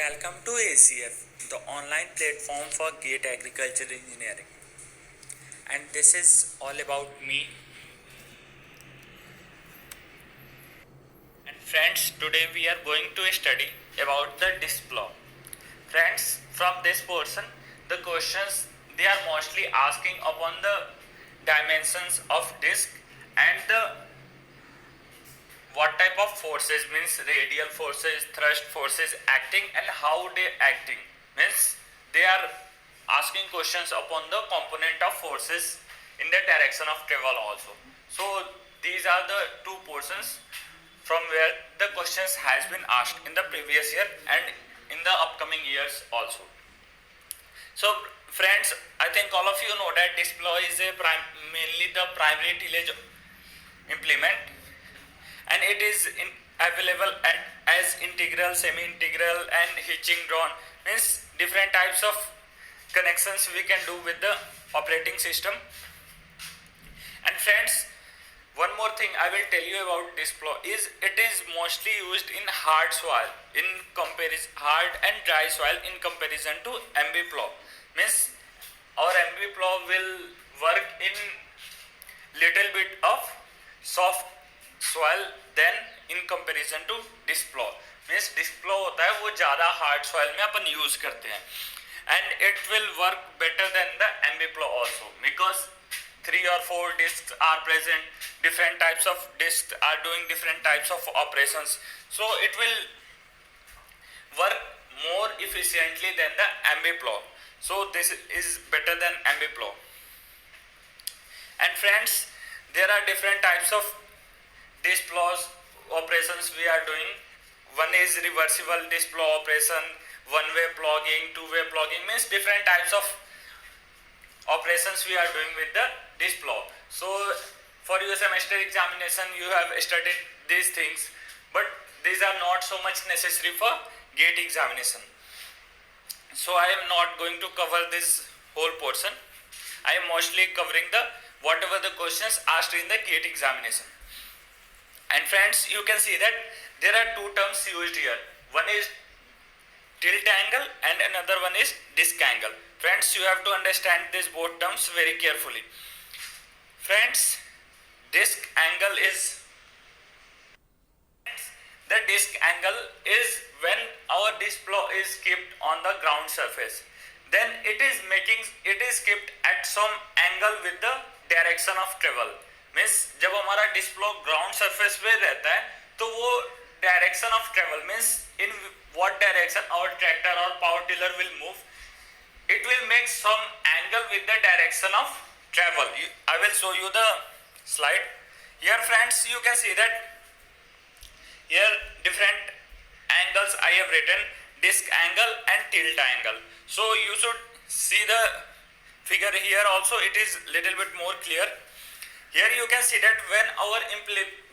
Welcome to ACF, the online platform for GATE Agricultural Engineering. And this is all about me. And friends, today we are going to study about the disc law. Friends, from this portion, the questions they are mostly asking upon the dimensions of disc and the what type of forces, means radial forces, thrust forces acting, and how they acting, means they are asking questions upon the component of forces in the direction of travel also. So these are the two portions from where the questions has been asked in the previous year and in the upcoming years also. So friends, I think all of you know that disc law is mainly the primary tillage implement, and it is available as integral, semi-integral, and hitching drawn, means different types of connections we can do with the operating system. And friends, one more thing I will tell you about disc plow is it is mostly used in hard soil, in comparison hard and dry soil in comparison to MB plow. Means our MB plow will work in little bit of soft soil then in comparison to disc plough, means disc plough होता है वो ज़्यादा hard soil में अपन use करते हैं, and it will work better than the MB प्लो also because 3 or 4 discs are present, different types of discs are doing different types of operations, so it will work more efficiently than the MB plow. So this is better than MB plow. And friends, there are different types of disc plows operations we are doing. One is reversible disc plow operation, one-way plogging, two-way plogging, means different types of operations we are doing with the disc plow. So for your semester examination you have studied these things, but these are not so much necessary for GATE examination. So I am not going to cover this whole portion. I am mostly covering the whatever the questions asked in the GATE examination. And friends, you can see that there are two terms used here. One is tilt angle and another one is disc angle. Friends, you have to understand these both terms very carefully. Friends, disc angle is the disc angle is when our disc plow is kept on the ground surface. Then it is kept at some angle with the direction of travel. Means जब हमारा disc प्लो ground surface पे रहता है तो वो direction of travel means in what direction our tractor और power tiller will move, it will make some angle with the direction of travel. I will show you the slide. Here friends, you can see that here different angles I have written, disc angle and tilt angle. So you should see the figure here also, it is little bit more clear. Here you can see that when our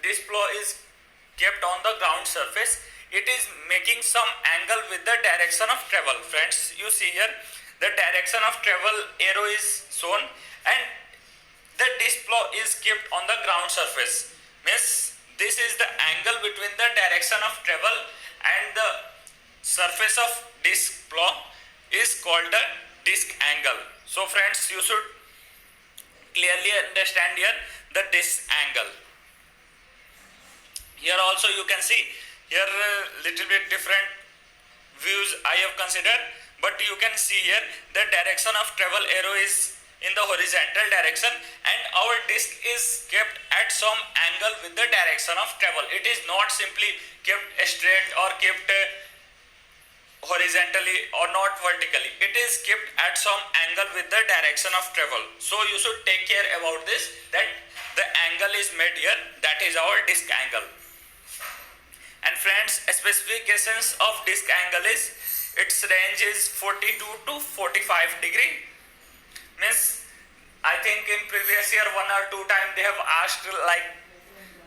disc plow is kept on the ground surface, it is making some angle with the direction of travel. Friends, you see here the direction of travel arrow is shown and the disc plow is kept on the ground surface. Means this is the angle between the direction of travel and the surface of disc plow is called the disc angle. So friends, you should clearly understand here the disc angle. Here also you can see here little bit different views I have considered, but you can see here the direction of travel arrow is in the horizontal direction and our disc is kept at some angle with the direction of travel. It is not simply kept straight or kept horizontally or not vertically, it is kept at some angle with the direction of travel. So you should take care about this, that the angle is made here, that is our disc angle. And friends, specifications of disc angle is its range is 42 to 45 degree. Means I think in previous year 1 or 2 times they have asked like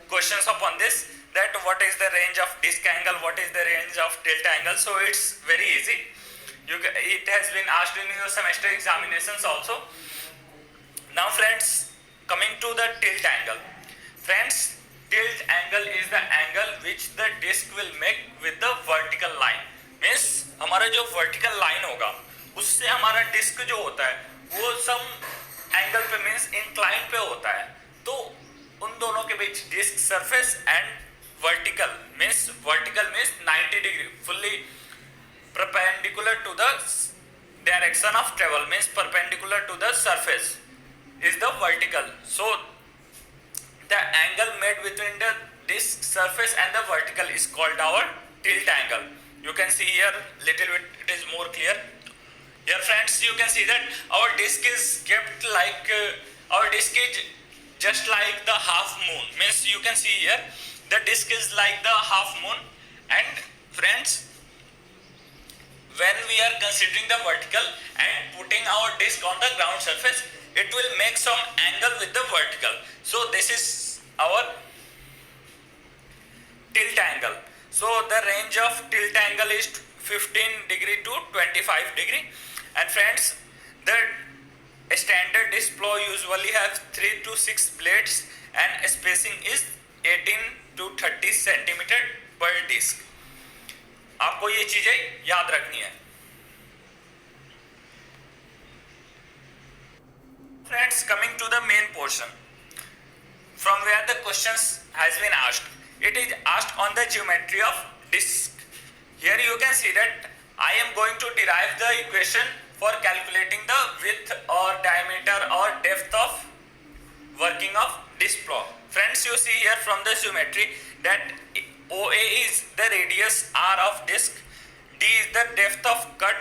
questions upon this, that what is the range of disc angle, what is the range of tilt angle. So it's very easy, it has been asked in your semester examinations also. Now friends, coming to the tilt angle. Friends, tilt angle is the angle which the disc will make with the vertical line. Means हमारा जो vertical line होगा उससे हमारा disc जो होता है वो some angle पे मींस इंक्लाइन पे होता है, तो उन दोनों के बीच disc surface and vertical means 90 degree fully perpendicular to the direction of travel means perpendicular to the surface is the vertical. So the angle made between the disc surface and the vertical is called our tilt angle. You can see here little bit it is more clear. Here friends, you can see that our disc is kept like our disc is just like the half moon, means you can see here the disc is like the half moon. And friends, when we are considering the vertical and putting our disc on the ground surface, it will make some angle with the vertical. So this is our tilt angle. So the range of tilt angle is 15 degree to 25 degree. And friends, the standard disc plow usually has 3 to 6 blades and spacing is 18 to 30 centimeter per disc. आपको ये चीजें याद रखनी है. Friends, coming to the main portion from where the questions has been asked, it is asked on the geometry of disc. Here you can see that I am going to derive the equation for calculating the width or diameter or depth of working of disc plow. Friends, you see here from the geometry that OA is the radius R of disc, D is the depth of cut,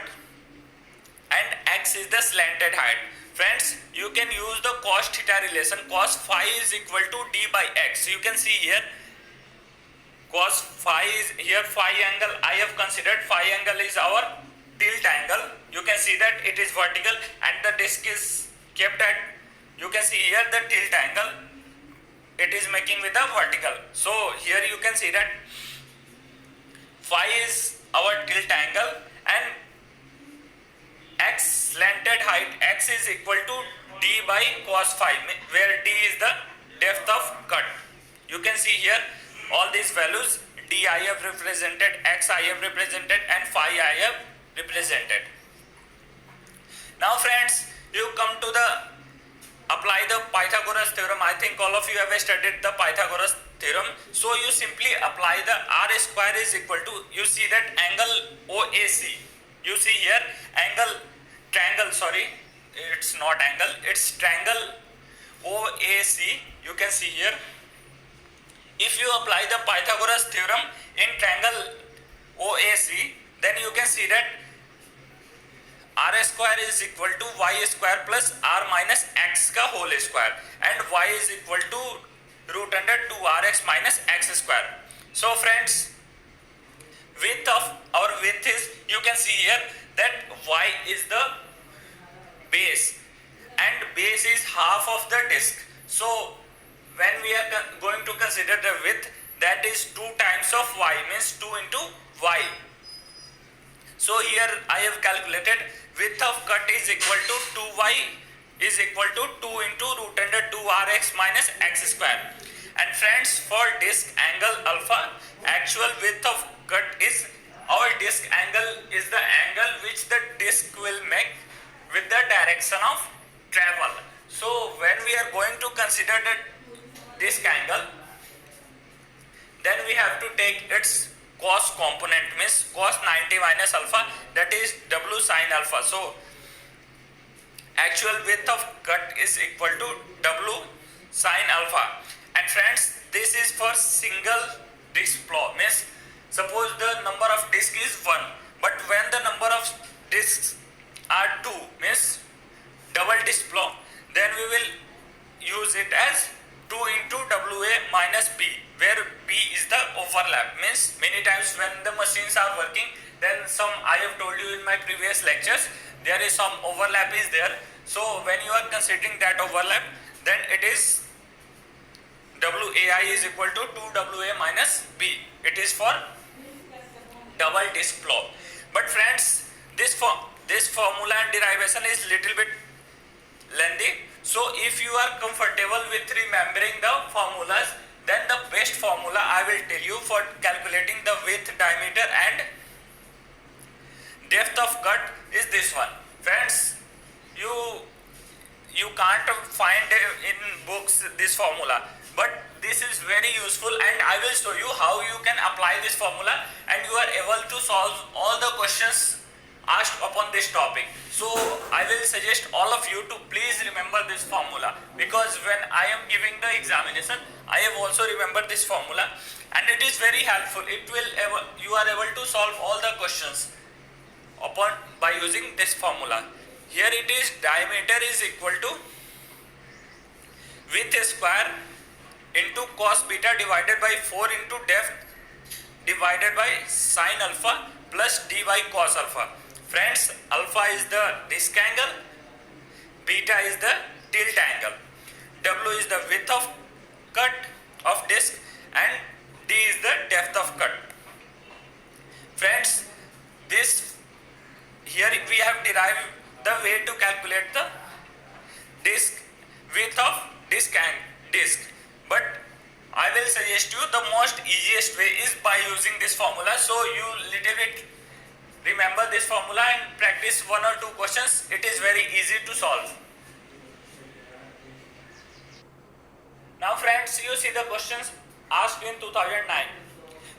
and X is the slanted height. Friends, you can use the cos theta relation. Cos phi is equal to D by X. You can see here cos phi is here phi angle. I have considered phi angle is our tilt angle. You can see that it is vertical and the disc is kept at, you can see here the tilt angle. It is making with the vertical. So here you can see that phi is our tilt angle and X slanted height, X is equal to D by cos phi, where D is the depth of cut. You can see here all these values, D I have represented, X I have represented and phi I have represented. Now friends, you come to the apply the Pythagoras theorem. I think all of you have studied the Pythagoras theorem. So you simply apply the R square is equal to, you see that angle OAC. You see here triangle, sorry, it's not angle, it's triangle OAC. You can see here. If you apply the Pythagoras theorem in triangle OAC, then you can see that R square is equal to y square plus r minus x का whole square and y is equal to root under 2rx minus x square. So friends, width is, you can see here that y is the base and base is half of the disc. So when we are going to consider the width, that is 2 times of y, means 2 into y. So here I have calculated width of cut is equal to 2y is equal to 2 into root under 2rx minus x square. And friends, for disc angle alpha, actual width of cut is, our disc angle is the angle which the disc will make with the direction of travel. So when we are going to consider the disc angle, then we have to take its cos component, means cos 90 minus alpha, that is W sin alpha. So actual width of cut is equal to W sin alpha. And friends, this is for single disc plow, means suppose the number of disc is 1, but when the number of discs are 2, means double disc plow, then we will use it as 2 into WA minus B, where B is the overlap, means many times when the machines are working, then some, I have told you in my previous lectures, there is some overlap is there. So when you are considering that overlap, then it is WAI is equal to 2WA minus B. It is for double disc plow. But friends, this formula and derivation is little bit lengthy. So if you are comfortable with remembering the formulas, then the best formula I will tell you for calculating the width, diameter and depth of cut is this one. Friends, you can't find in books this formula, but this is very useful and I will show you how you can apply this formula and you are able to solve all the questions asked upon this topic. So I will suggest all of you to please remember this formula, because when I am giving the examination I have also remembered this formula and it is very helpful. You are able to solve all the questions upon by using this formula. Here it is, diameter is equal to width square into cos beta divided by 4 into depth divided by sin alpha plus d by cos alpha. Friends, alpha is the disc angle, beta is the tilt angle, w is the width of cut of disc and d is the depth of cut. Friends, this here we have derived the way to calculate the disc width of disc and disc, but I will suggest you the most easiest way is by using this formula. So you little bit remember this formula and practice 1 or 2 questions. It is very easy to solve. Now friends, you see the questions asked in 2009.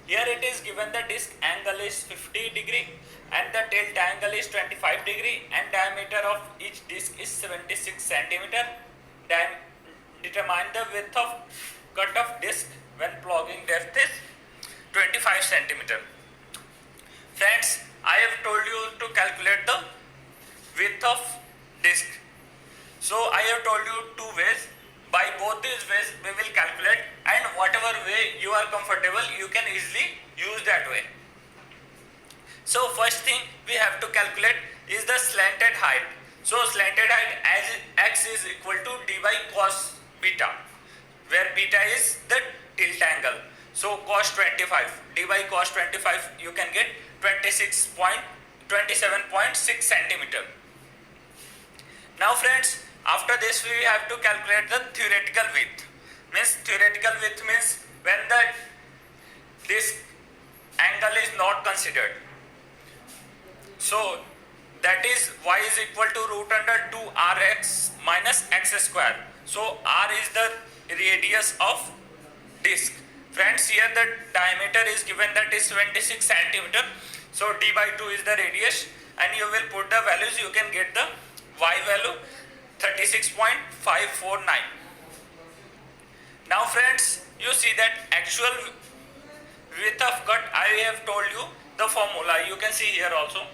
Here it is given the disc angle is 50 degree and the tilt angle is 25 degree and diameter of each disc is 76 centimeter. Determine the width of cut of disc when plugging depth is 25 centimeter. Friends, I have told you to calculate the width of disc. So I have told you 2 ways. By both these ways we will calculate, and whatever way you are comfortable you can easily use that way. So first thing we have to calculate is the slanted height. So slanted height as x is equal to d by cos beta, where beta is the tilt angle. So cos 25, d by cos 25 you can get 27.6 centimeter. Now friends, after this we have to calculate the theoretical width. Theoretical width means when the disc angle is not considered. So that is y is equal to root under 2 rx minus x square. So r is the radius of disc. Friends, here the diameter is given, that is 26 centimeter. So d by 2 is the radius and you will put the values, you can get the y value 36.549. Now friends, you see that actual width of cut, I have told you the formula, you can see here also.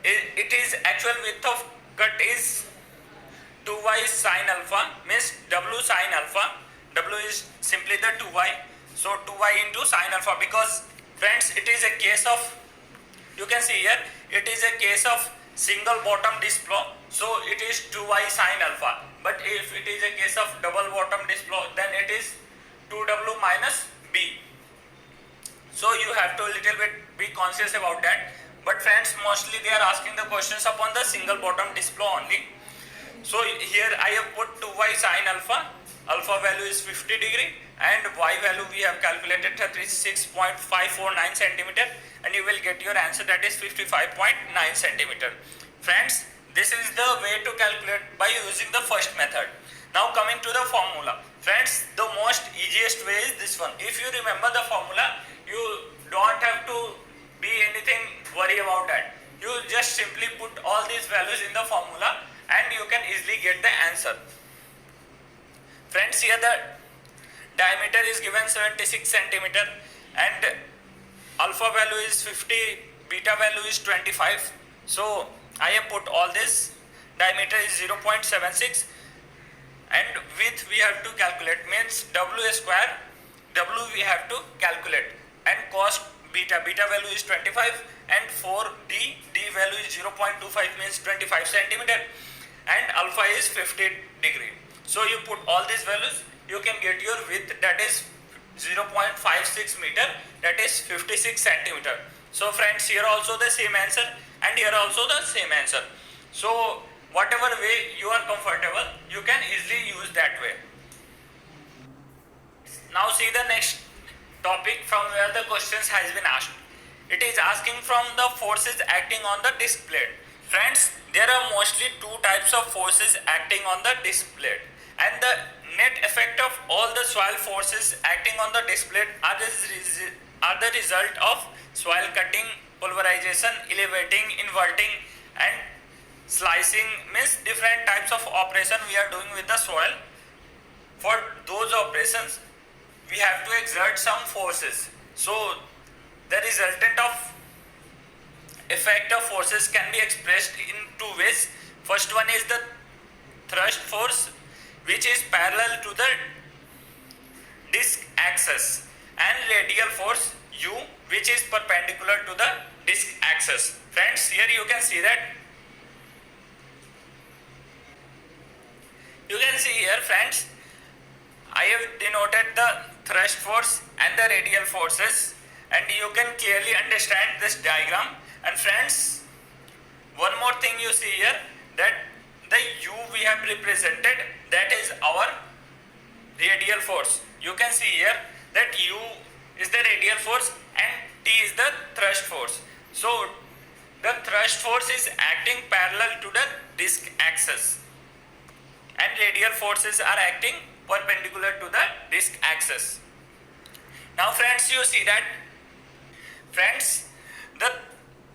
It is actual width of cut is 2y sin alpha, means w sin alpha. W is simply the 2y, so 2y into sin alpha, because friends it is a case of, you can see here, it is a case of single bottom disc plough, so it is 2y sin alpha. But if it is a case of double bottom disc plough, then it is 2w minus b. So you have to little bit be conscious about that. But friends, mostly they are asking the questions upon the single bottom disc plough only. So here I have put 2y sin alpha, alpha value is 50 degree and y value we have calculated 36.549 centimeter, and you will get your answer, that is 55.9 centimeter. Friends, this is the way to calculate by using the first method. Now coming to the formula. Friends, the most easiest way is this one. If you remember the formula, you don't have to be anything worry about that. You just simply put all these values in the formula and you can easily get the answer. Friends, here the diameter is given 76 centimeter and alpha value is 50, beta value is 25. So I have put all this. Diameter is 0.76 and width we have to calculate, means w square, w we have to calculate, and cos beta value is 25 and for d value is 0.25, means 25 centimeter, and alpha is 50 degree. So you put all these values, you can get your width, that is 0.56 meter, that is 56 centimeter. So friends, here also the same answer and here also the same answer. So whatever way you are comfortable, you can easily use that way. Now see the next topic from where the questions has been asked. it is asking from the forces acting on the disc plate. Friends, there are mostly two types of forces acting on the disc plate, and the net effect of all the soil forces acting on the disc plate are the result of soil cutting, pulverization, elevating, inverting, and slicing. Means different types of operation we are doing with the soil. For those operations, we have to exert some forces. So the resultant of effect of forces can be expressed in two ways. First one is the thrust force, which is parallel to the disc axis, and radial force U, which is perpendicular to the disc axis. Friends, here you can see that. You can see here, friends, I have denoted the thrust force and the radial forces, and you can clearly understand this diagram. And friends, one more thing you see here, that the U we have represented, that is our radial force. You can see here that U is the radial force and T is the thrust force. So the thrust force is acting parallel to the disc axis, and radial forces are acting perpendicular to the disc axis. Now friends, you see that, friends, the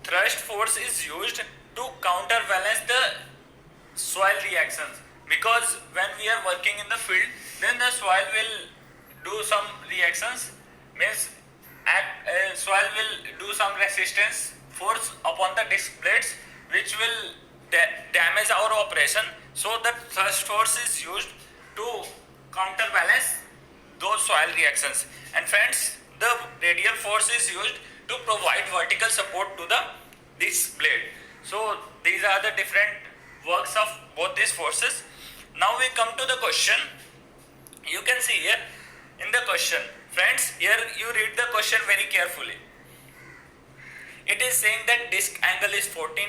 thrust force is used to counterbalance the soil reactions, because when we are working in the field, then the soil will do some reactions, means soil will do some resistance force upon the disc plates, which will damage our operation. So the thrust force is used to counterbalance those soil reactions. And friends, the radial force is used to provide vertical support to the disc blade. So these are the different works of both these forces. Now we come to the question. You can see here in the question, friends, here you read the question very carefully. It is saying that disc angle is 40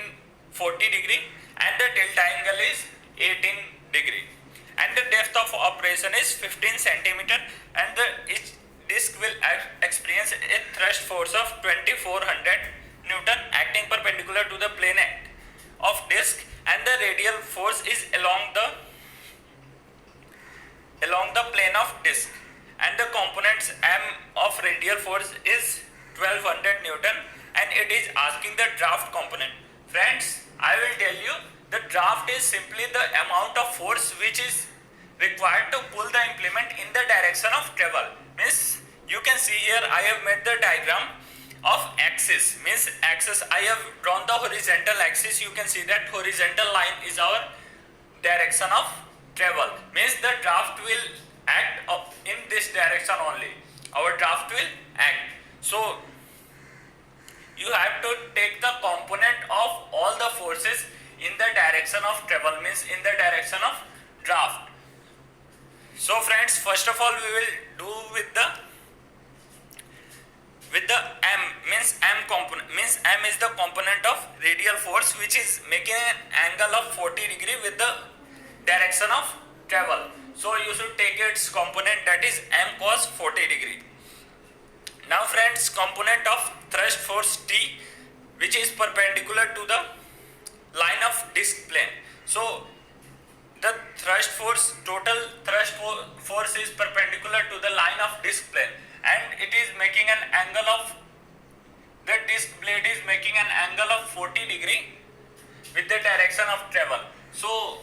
degree and the tilt angle is 18 degree, and the depth of operation is 15 centimeter, and each disc will experience a thrust force of 2400 Newton acting perpendicular to the plane of disc, and the radial force is along the plane of disc, and the components M of radial force is 1200 Newton, and it is asking the draft component. Friends, I will tell you, the draft is simply the amount of force which is required to pull the implement in the direction of travel. Means you can see here I have made the diagram of axis, means axis, I have drawn the horizontal axis. You can see that horizontal line is our direction of travel, means the draft will act in this direction only. Our draft will act. So you have to take the component of all the forces in the direction of travel, means in the direction of draft. So friends, first of all we will do with the M, means M component, means M is the component of radial force which is making an angle of 40 degree with the direction of travel. So you should take its component, that is M cos 40 degree. Now friends, component of thrust force T, which is perpendicular to the line of disc plane. So the thrust force, total thrust force is perpendicular to the line of disc plane, and it is making an angle of, the disc blade is making an angle of 40 degree with the direction of travel. So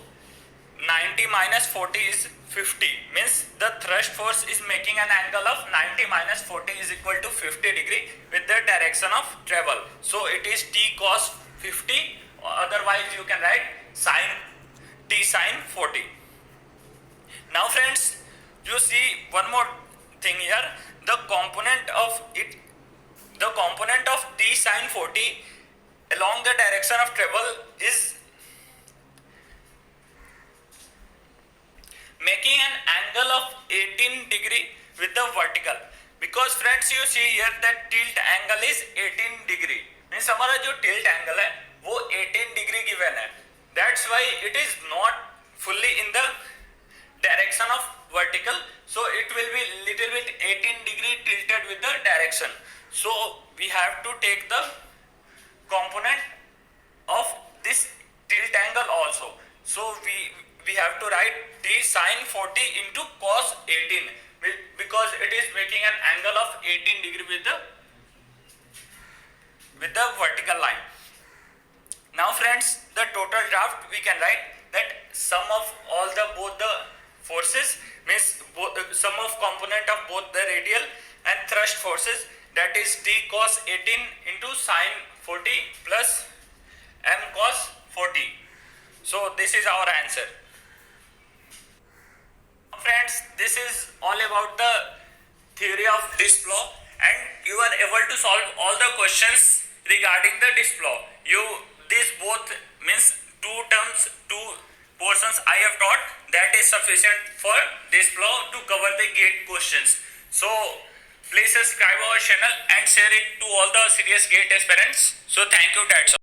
90 minus 40 is 50, means the thrust force is making an angle of 90 minus 40 is equal to 50 degree with the direction of travel. So it is T cos 50, otherwise you can write T sin 40. Now friends, you see one more thing here, the component of T sin 40 along the direction of travel is making an angle of 18 degree with the vertical, because friends you see here that tilt angle is 18 degree, means हमारा जो tilt angle है वो 18 degree given है, that's why it is not fully in the direction of vertical, so it will be little bit 18 degree tilted with the direction. So we have to take the component of this tilt angle also. So we have to write d sine 40 into cos 18 because it is making an angle of 18 degree with the vertical line. Now friends, the total draft we can write that sum of all the both the forces means sum of component of both the radial and thrust forces, that is t cos 18 into sine 40 plus m cos 40. So this is our answer. Friends, this is all about the theory of disk law, and you are able to solve all the questions regarding the disk law. This both means two portions I have taught, that is sufficient for disk law to cover the gate questions. So please subscribe our channel and share it to all the serious gate aspirants. So thank you, that's all.